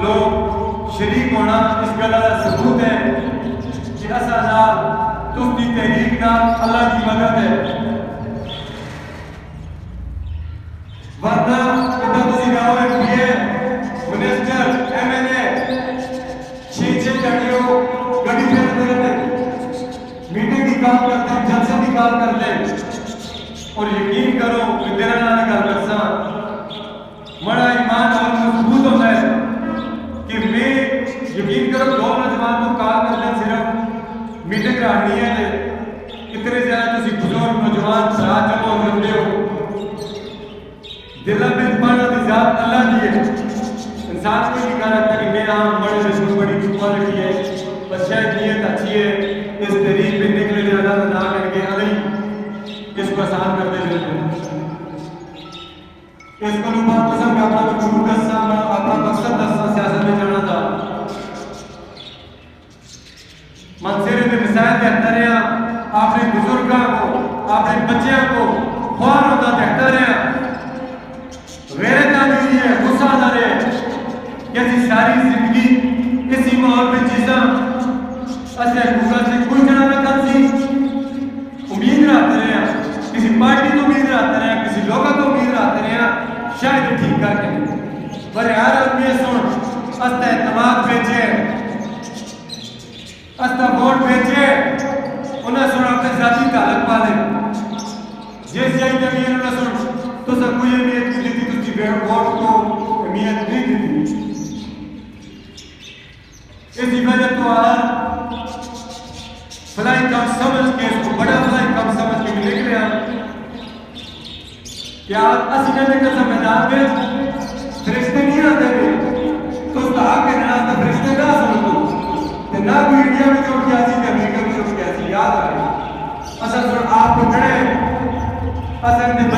لوگ شریک ہونا اس گل کا ثبوت ہے کہ اساں نال تس دی تحریک نال اللہ کی مدد ہے ورنہ ادھر تسی گاؤں میں پی a minister M L A چھ گھنٹیوں گڑی پھیرتے رہتے میٹنگ کی کام کرتے ہیں جلسے کی کام کرتے ہیں اور یقین کرو کہ تیرا نام گل کرساں بڑا ایمان اور مضبوط ہوتا ہے کہ میں یقین کرو دو نوجوان کو کال کرتے ہیں صرف میٹنگ رہنی ہے اتنے زیادہ تسی بزرگ نوجوان ساتھ جمع کرتے ہو دل میں پڑھنا دی ذات اللہ دی ہے انسان کو نہیں کہا رکھتا کہ میرا بڑے رسول بڑی کوالٹی ہے بس شاید نیت اچھی ہے اس طریق میں نکلے لے اللہ نہ کر کے علی اس کو آسان کرتے جاتے ہیں اس کو لوگ بات پسند کرتا ہے کہ گروہ کا سامنا اپنا مقصد دستا سیاست میں جانا تھا منصیرے دے مسائل دیکھتا رہا اپنے بزرگاں کو اپنے بچیاں کو خوار ہوتا دیکھتا رہا غیرت آدھی ہے غصہ آدھا رہے کیسی ساری زندگی اسی ماحول میں چیزاں اسے حکومت سے کوئی جڑا نہ کر سی امید رہتے رہے کسی پارٹی تو امید رہتے رہے کسی لوگوں تو امید رہتے رہے شاید ٹھیک کر کے پر ہر آدمی سن استا اعتماد بھیجے استا ووٹ بھیجے انہیں سن اپنے ذاتی تعلق پا لے جس جائی تک انہوں نے سن تو سب کوئی اہمیت نہیں دیتی تو جی ووٹ کو اہمیت نہیں دیتی اسی وجہ تو آج فلائی کام سمجھ کے اس کو بڑا فلائی کام سمجھ کے لکھ رہے ہیں کیا اسی جانے کا سمیدان میں فرشتے نہیں آتے ہوئے تو اس کا حق ہے نہ فرشتے نہ سنو تو نہ کوئی انڈیا میں جو کیاسی تھے امریکہ میں جو کیاسی یاد آ رہی اصل سن آپ کو کھڑے اصل نے